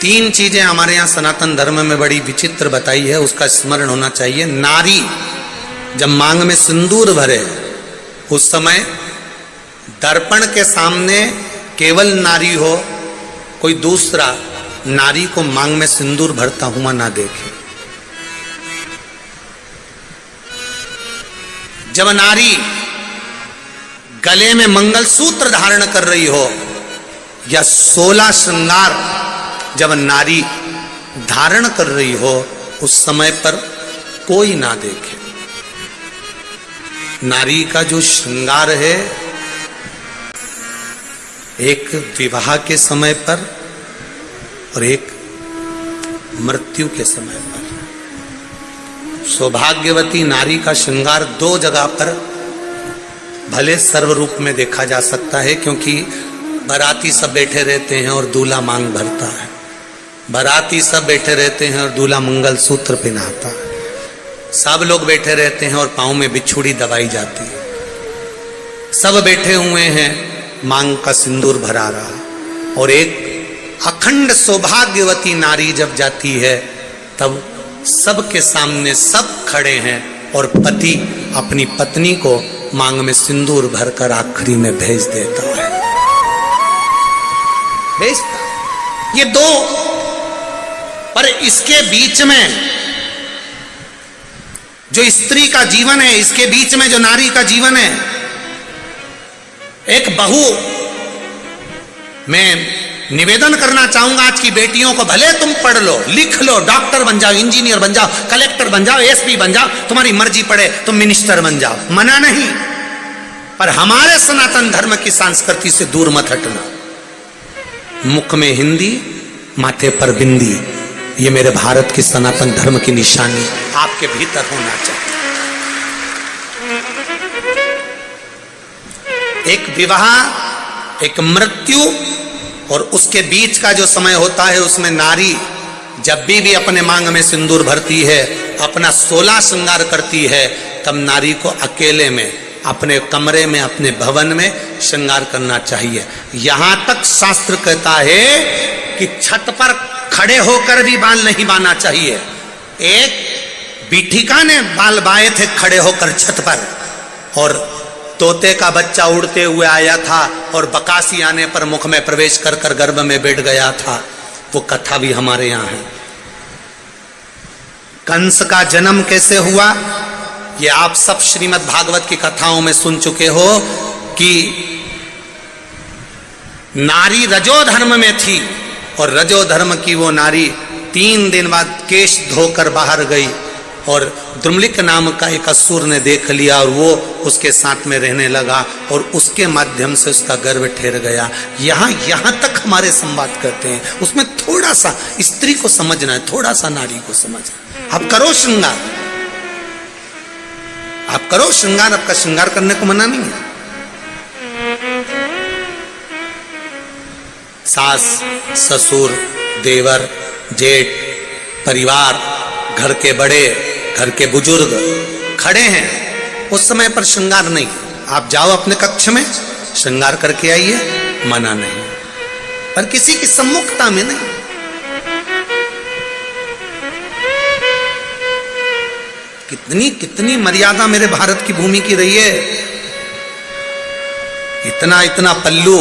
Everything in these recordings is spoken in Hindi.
तीन चीजें हमारे यहाँ सनातन धर्म में बड़ी विचित्र बताई है, उसका स्मरण होना चाहिए। नारी जब मांग में सिंदूर भरे उस समय दर्पण के सामने केवल नारी हो, कोई दूसरा नारी को मांग में सिंदूर भरता हुआ ना देखे। जब नारी गले में मंगलसूत्र धारण कर रही हो या 16 श्रृंगार जब नारी धारण कर रही हो, उस समय पर कोई ना देखे। नारी का जो श्रृंगार है, एक विवाह के समय पर और एक मृत्यु के समय पर। सौभाग्यवती नारी का श्रृंगार दो जगह पर भले सर्वरूप में देखा जा सकता है, क्योंकि बाराती सब बैठे रहते हैं और दूल्हा मांग भरता है, बाराती सब बैठे रहते हैं और दूल्हा मंगलसूत्र पहनाता है, सब लोग बैठे रहते हैं और पांव में बिछुड़ी दबाई जाती है, सब बैठे हुए हैं, मांग का सिंदूर भरा रहा। और एक अखंड सौभाग्यवती नारी जब जाती है, तब सबके सामने सब खड़े हैं और पति अपनी पत्नी को मांग में सिंदूर भरकर आखिरी में भेज देता है, भेजता। ये दो, पर इसके बीच में जो स्त्री का जीवन है, इसके बीच में जो नारी का जीवन है, एक बहू, मैं निवेदन करना चाहूंगा आज की बेटियों को, भले तुम पढ़ लो, लिख लो, डॉक्टर बन जाओ, इंजीनियर बन जाओ, कलेक्टर बन जाओ, एसपी बन जाओ, तुम्हारी मर्जी पड़े, तुम मिनिस्टर बन जाओ, मना नहीं, पर हमारे सनातन धर्म की संस्कृति से दूर मत हटना। मुख में हिंदी, माथे पर बिंदी, ये मेरे भारत की सनातन धर्म की निशानी आपके भीतर होना चाहिए। एक विवाह, एक मृत्यु और उसके बीच का जो समय होता है, उसमें नारी जब भी अपने मांग में सिंदूर भरती है, अपना 16 श्रृंगार करती है, तब नारी को अकेले में अपने कमरे में, अपने भवन में श्रृंगार करना चाहिए। यहां तक शास्त्र कहता है कि छत पर खड़े होकर भी बाल नहीं बांधना चाहिए। एक बीठिका ने बाल बाए थे खड़े होकर छत पर, और तोते का बच्चा उड़ते हुए आया था और बकासी आने पर मुख में प्रवेश कर कर गर्भ में बैठ गया था। वो कथा भी हमारे यहां है। कंस का जन्म कैसे हुआ, ये आप सब श्रीमद् भागवत की कथाओं में सुन चुके हो कि नारी रजो धर्म में थी और रजो धर्म की वो नारी 3 दिन बाद केश धोकर बाहर गई और द्रुमलिक नाम का एक असुर ने देख लिया और वो उसके साथ में रहने लगा और उसके माध्यम से उसका गर्भ ठहर गया। यहां तक हमारे संवाद करते हैं, उसमें थोड़ा सा स्त्री को समझना है, थोड़ा सा नारी को समझना। आप करो श्रृंगार, आप करो श्रृंगार, आपका श्रृंगार करने को मना नहीं है। सास, ससुर, देवर, जेठ, परिवार, घर के बड़े, घर के बुजुर्ग खड़े हैं, उस समय पर श्रृंगार नहीं। आप जाओ अपने कक्ष में, श्रृंगार करके आइए, मना नहीं, पर किसी की सम्मुखता में नहीं। कितनी कितनी मर्यादा मेरे भारत की भूमि की रही है। इतना इतना पल्लू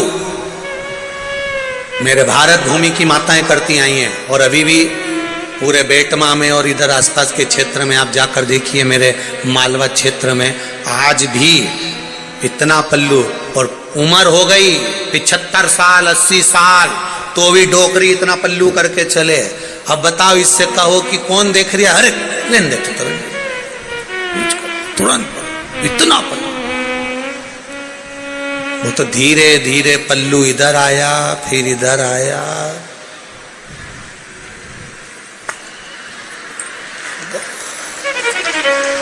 मेरे भारत भूमि की माताएं करती आई हैं, और अभी भी पूरे बेटमा में और इधर आसपास के क्षेत्र में आप जाकर देखिए, मेरे मालवा क्षेत्र में आज भी इतना पल्लू, और उम्र हो गई 75 साल 80 साल, तो भी डोकरी इतना पल्लू करके चले। अब बताओ, इससे कहो कि कौन देख रही है, अरे लेन देते तुरंत इतना पल्लू। वो तो धीरे धीरे पल्लू इधर आया, फिर इधर आया,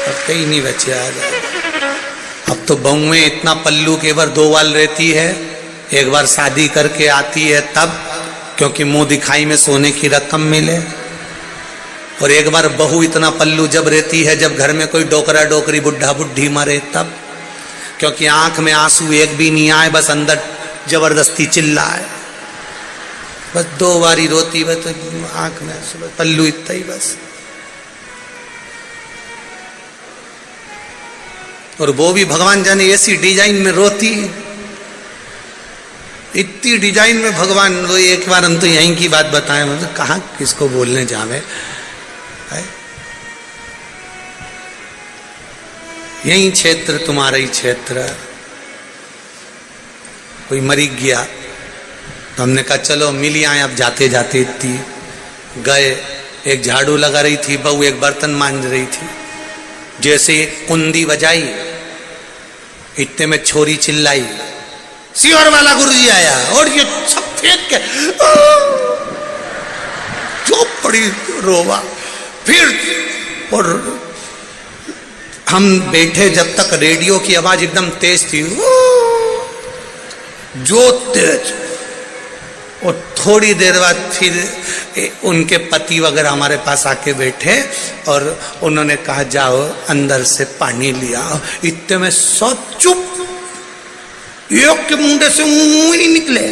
अब कहीं नहीं बचे आ जाए। अब तो बहू में इतना पल्लू के बार 2 बाल रहती है, एक बार शादी करके आती है तब, क्योंकि मुंह दिखाई में सोने की रकम मिले, और एक बार बहू इतना पल्लू जब रहती है जब घर में कोई डोकरा डोकरी बुढ़ा बुढ़ी मरे तब, क्योंकि आंख में आंसू एक भी नहीं आए, बस अंदर जबरदस्ती चिल्लाए। बस 2 बारी रोती, बस आंख में पल्लू इतना ही बस। और वो भी भगवान जाने ऐसी डिजाइन में रोती, इतनी डिजाइन में भगवान। वो एक बार हम तो यहीं की बात बताएं, मतलब कहाँ किसको बोलने जावे, यही क्षेत्र तुम्हारा ही क्षेत्र। कोई मरी गया तो हमने कहा चलो मिल ही आए। अब जाते जाते इतनी गए, एक झाड़ू लगा रही थी बहू, एक बर्तन मांज रही थी। जैसे कुंदी बजाई, इतने में छोरी चिल्लाई, सियोर वाला गुरुजी आया, और ये सब फेंक के जो पड़ी रोवा। फिर और हम बैठे जब तक रेडियो की आवाज एकदम तेज थी, जो तेज। और थोड़ी देर बाद फिर उनके पति वगैरह हमारे पास आके बैठे और उन्होंने कहा जाओ अंदर से पानी लिया। इतने में सब चुप, एक के मुंडे से मुंह ही नहीं निकले।